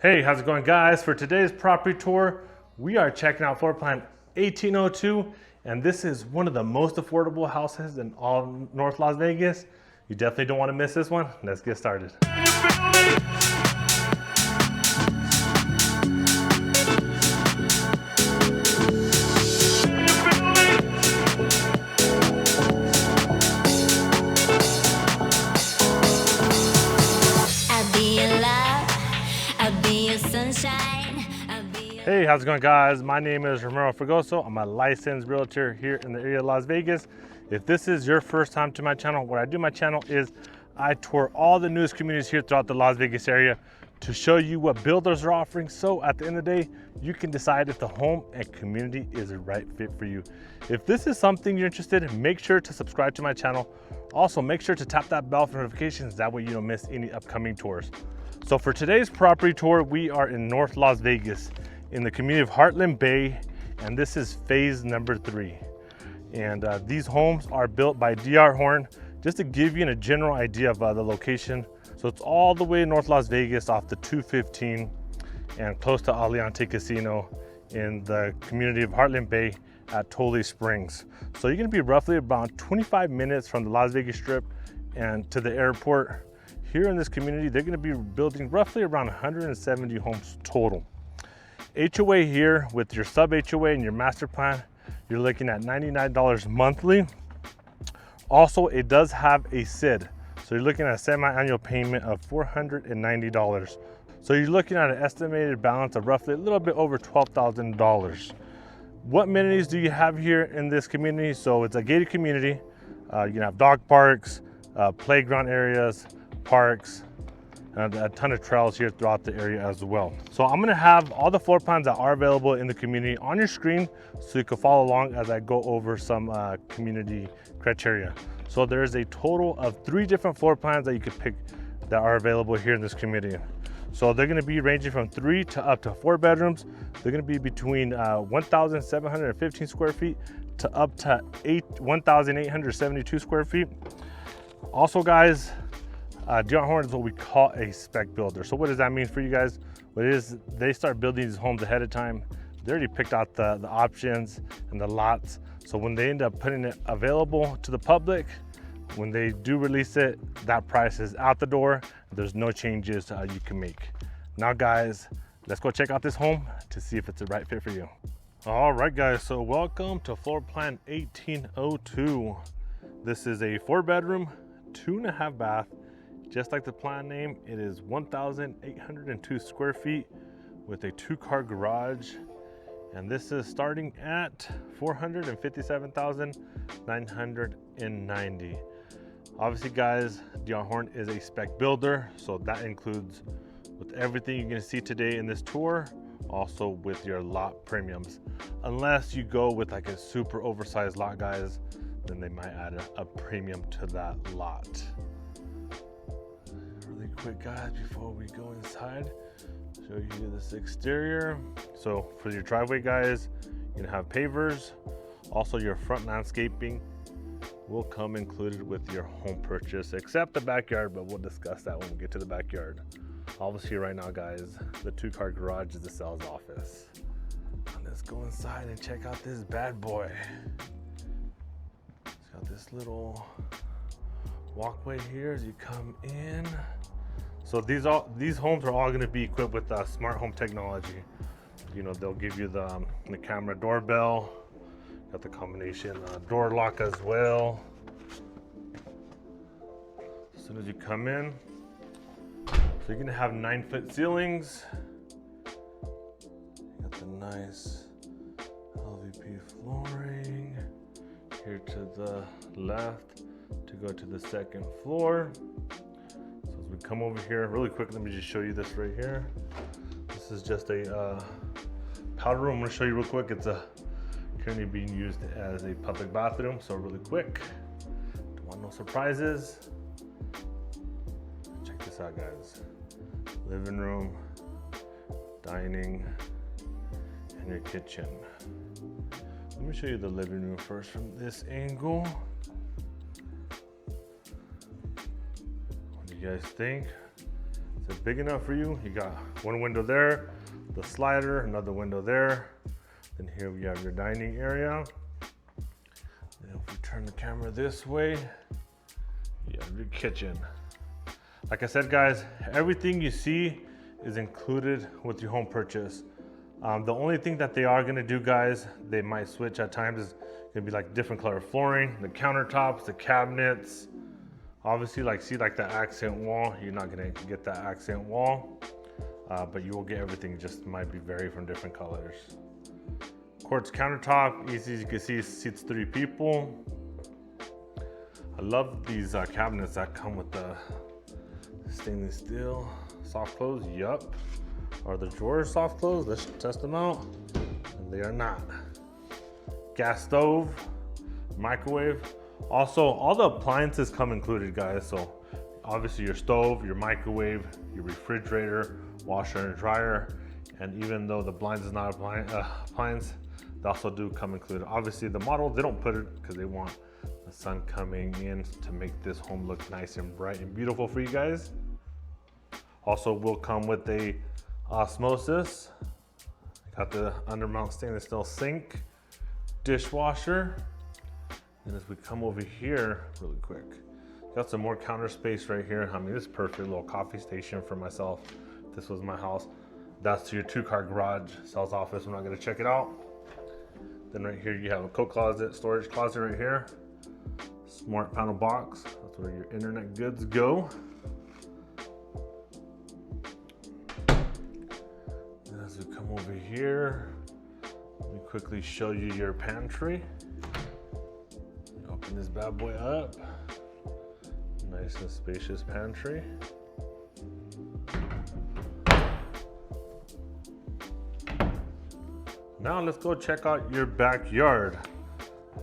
Hey, how's it going, guys? For today's property tour, we are checking out floor plan 1802, and this is one of the most affordable houses in all North Las Vegas. You definitely don't want to miss this one. Let's get started. Hey, how's it going, guys? My name is Ramiro Fregoso. I'm a licensed realtor here in the area of Las Vegas. If this is your first time to my channel, what I do on my channel is I tour all the newest communities here throughout the Las Vegas area to show you what builders are offering. So at the end of the day, you can decide if the home and community is the right fit for you. If this is something you're interested in, make sure to subscribe to my channel. Also, make sure to tap that bell for notifications. That way you don't miss any upcoming tours. So for today's property tour, we are in North Las Vegas, in the community of Heartland Bay, and this is phase number 3. And these homes are built by Horton. Just to give you a general idea of the location. So it's all the way in North Las Vegas off the 215 and close to Aliante Casino in the community of Heartland Bay at Tule Springs. So you're gonna be roughly about 25 minutes from the Las Vegas Strip and to the airport. Here in this community, they're gonna be building roughly around 170 homes total. HOA here with your sub HOA and your master plan, you're looking at $99 monthly. Also, it does have a SID. So you're looking at a semi-annual payment of $490. So you're looking at an estimated balance of roughly a little bit over $12,000. What amenities do you have here in this community? So it's a gated community. You can have dog parks, playground areas, parks, and a ton of trails here throughout the area as well. So I'm gonna have all the floor plans that are available in the community on your screen so you can follow along as I go over some community criteria. So there's a total of 3 different floor plans that you could pick that are available here in this community. So they're gonna be ranging from 3 to up to 4 bedrooms. They're gonna be between 1,715 square feet to up to 1,872 square feet. Also, guys, Horton is what we call a spec builder. So what does that mean for you guys? What it is, they start building these homes ahead of time. They already picked out the options and the lots. So when they end up putting it available to the public, when they do release it, that price is out the door. There's no changes you can make. Now, guys, let's go check out this home to see if it's the right fit for you. All right, guys, so welcome to floor plan 1802. This is a 4-bedroom, 2.5 bath. Just like the plan name, it is 1,802 square feet with a 2-car garage. And this is starting at $457,990. Obviously, guys, Horton is a spec builder, so that includes with everything you're gonna see today in this tour, also with your lot premiums. Unless you go with like a super oversized lot, guys, then they might add a premium to that lot. Quick, guys, before we go inside, show you this exterior. So for your driveway, guys, you're gonna have pavers. Also, your front landscaping will come included with your home purchase, except the backyard, but we'll discuss that when we get to the backyard. Obviously, right now, guys, the 2-car garage is the sales office. Let's go inside and check out this bad boy. It's got this little walkway here as you come in. So these homes are all going to be equipped with smart home technology. You know, they'll give you the camera doorbell, got the combination door lock as well. As soon as you come in, so you're going to have 9-foot ceilings. You got the nice LVP flooring here to the left to go to the 2nd floor. We come over here really quick. Let me just show you this right here. This is just a powder room. I'm going to show you real quick. It's currently being used as a public bathroom. So really quick, don't want no surprises. Check this out, guys. Living room, dining, and your kitchen. Let me show you the living room first from this angle. What do you guys think? Is it big enough for you? You got one window there, the slider, another window there. Then here we have your dining area. And if we turn the camera this way, you have your kitchen. Like I said, guys, everything you see is included with your home purchase. The only thing that they are gonna do, guys, they might switch at times, is gonna be like different color flooring, the countertops, the cabinets. Obviously, see the accent wall, you're not gonna get that accent wall, but you will get everything, just might be vary from different colors. Quartz countertop, easy as you can see, seats 3 people. I love these cabinets that come with the stainless steel. Soft close, yup. Are the drawers soft close? Let's test them out. And they are not. Gas stove, microwave. Also, all the appliances come included, guys. So obviously your stove, your microwave, your refrigerator, washer and dryer. And even though the blinds is not appliance, they also do come included. Obviously the model, they don't put it because they want the sun coming in to make this home look nice and bright and beautiful for you guys. Also will come with a osmosis. Got the undermount stainless steel sink, dishwasher. And as we come over here really quick, got some more counter space right here. I mean, this is perfect little coffee station for myself. If this was my house. That's to your 2-car garage, sales office. I'm not gonna check it out. Then right here you have a coat closet, storage closet right here. Smart panel box, that's where your internet goods go. And as we come over here, let me quickly show you your pantry. Open this bad boy up. Nice and spacious pantry. Now let's go check out your backyard.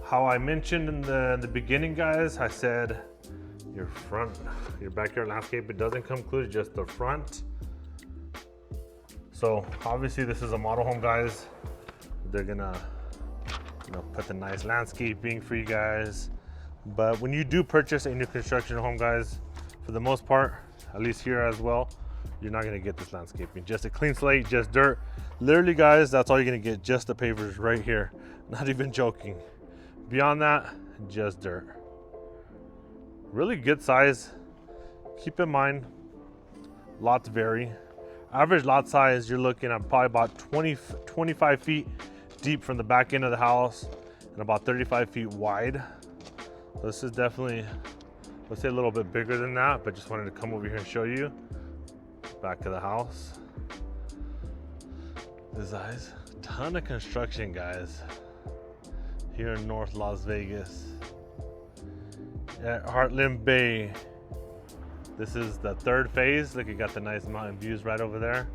How I mentioned in the beginning, guys, I said your backyard landscape, it doesn't come included, just the front. So obviously this is a model home, guys. They're gonna put the nice landscaping for you guys. But when you do purchase a new construction home, guys, for the most part, at least here as well, you're not gonna get this landscaping. Just a clean slate, just dirt. Literally, guys, that's all you're gonna get, just the pavers right here. Not even joking. Beyond that, just dirt. Really good size. Keep in mind, lots vary. Average lot size, you're looking at probably about 25 feet deep from the back end of the house and about 35 feet wide. So this is definitely, let's say a little bit bigger than that, but just wanted to come over here and show you. Back of the house. This is a ton of construction, guys, here in North Las Vegas at Heartland Bay. This is the 3rd phase. Look, you got the nice mountain views right over there.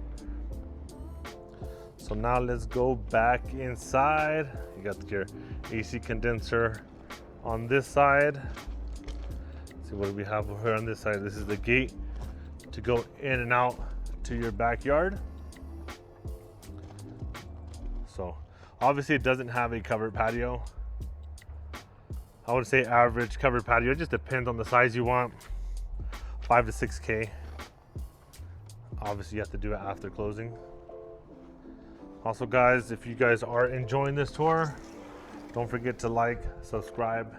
So now let's go back inside. You got your AC condenser on this side. Let's see what do we have over here on this side. This is the gate to go in and out to your backyard. So obviously it doesn't have a covered patio. I would say average covered patio. It just depends on the size you want. 5 to 6K. Obviously you have to do it after closing. Also, guys, if you guys are enjoying this tour, don't forget to like, subscribe,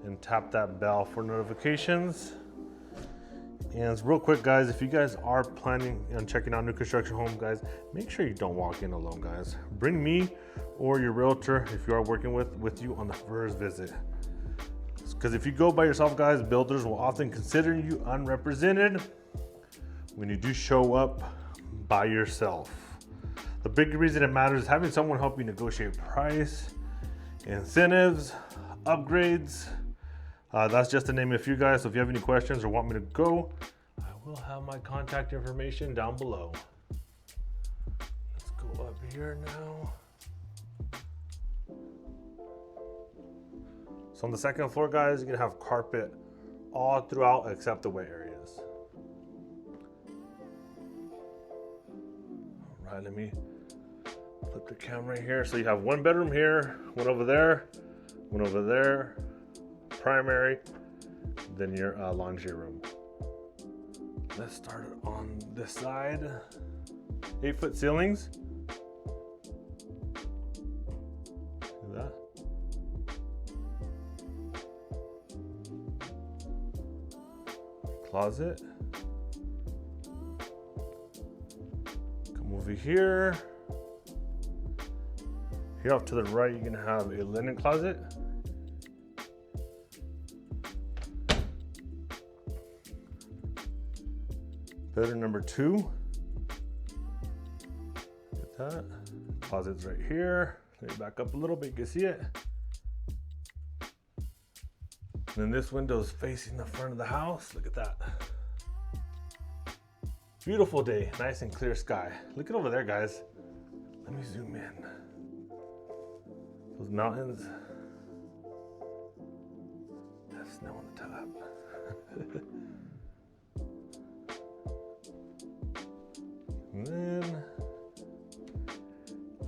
and tap that bell for notifications. And real quick, guys, if you guys are planning on checking out new construction home, guys, make sure you don't walk in alone, guys. Bring me or your realtor, if you are working with you on the first visit. Because if you go by yourself, guys, builders will often consider you unrepresented when you do show up by yourself. The big reason it matters is having someone help you negotiate price, incentives, upgrades. That's just to name a few, guys. So if you have any questions or want me to go, I will have my contact information down below. Let's go up here now. So on the 2nd floor, guys, you're gonna have carpet all throughout except the wet areas. All right, let me put the camera here. So you have 1 bedroom here, 1 over there, 1 over there, primary, then your laundry room. Let's start it on this side. 8-foot ceilings. Look at that. Closet. Come over here. Here off to the right, you're gonna have a linen closet. Bedroom number 2. Get that. Closet's right here. Let me back up a little bit, you can see it. And then this window is facing the front of the house. Look at that. Beautiful day, nice and clear sky. Look at over there, guys. Let me zoom in. Those mountains. That's snow on the top. And then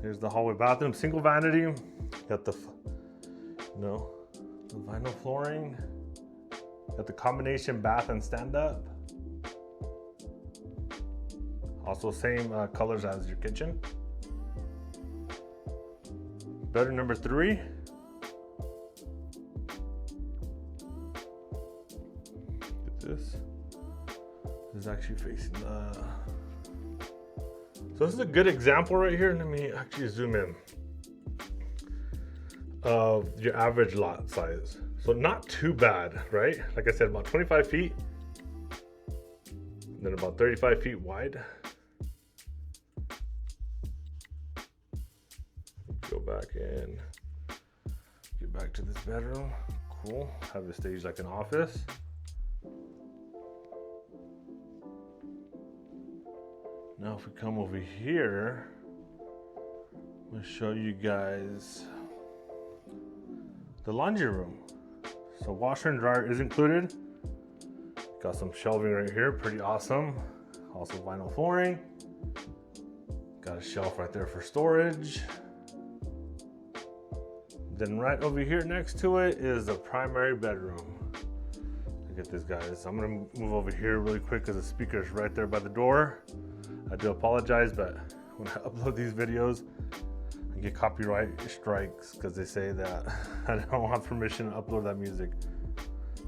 there's the hallway bathroom, single vanity. Got the, the vinyl flooring. Got the combination bath and stand up. Also same colors as your kitchen. Bedroom number 3. Look at this. This is actually facing the... So this is a good example right here. Let me actually zoom in of your average lot size. So not too bad, right? Like I said, about 25 feet, and then about 35 feet wide. Go back in, get back to this bedroom. Cool, have the stage like an office. Now if we come over here, I'm gonna show you guys the laundry room. So washer and dryer is included. Got some shelving right here, pretty awesome. Also vinyl flooring. Got a shelf right there for storage. Then right over here next to it is the primary bedroom. Look at this, guys. I'm gonna move over here really quick because the speaker is right there by the door. I do apologize, but when I upload these videos, I get copyright strikes because they say that I don't have permission to upload that music.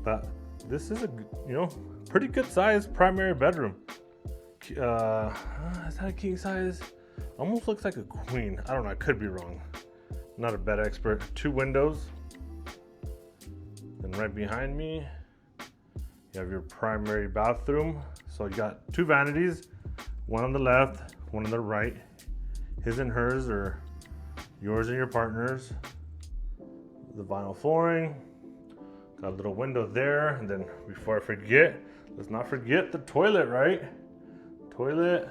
But this is a, pretty good size primary bedroom. Is that a king size? Almost looks like a queen. I don't know, I could be wrong. Not a bed expert. 2 windows. And right behind me, you have your primary bathroom. So you got 2 vanities, one on the left, one on the right. His and hers, or yours and your partner's. The vinyl flooring. Got a little window there. And then before I forget, let's not forget the toilet, right? Toilet.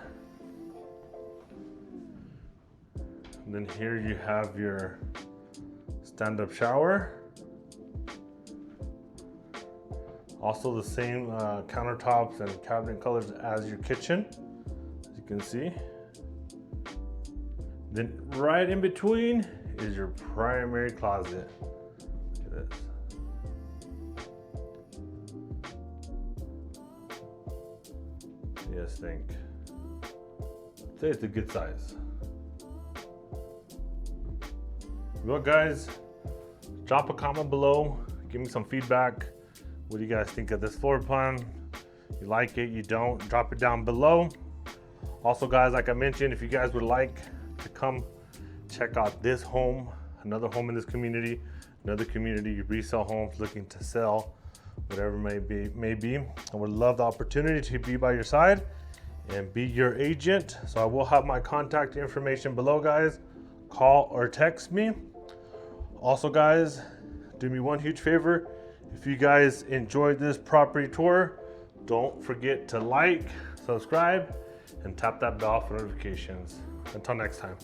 And then here you have your stand-up shower. Also the same countertops and cabinet colors as your kitchen, as you can see. Then right in between is your primary closet. Look at this. What do you guys think? I'd say it's a good size. Well, guys, drop a comment below. Give me some feedback. What do you guys think of this floor plan? You like it, you don't, drop it down below. Also, guys, like I mentioned, if you guys would like to come check out this home, another home in this community, another community resale homes looking to sell, whatever may be, I would love the opportunity to be by your side and be your agent. So I will have my contact information below, guys. Call or text me. Also, guys, do me one huge favor. If you guys enjoyed this property tour, don't forget to like, subscribe, and tap that bell for notifications. Until next time.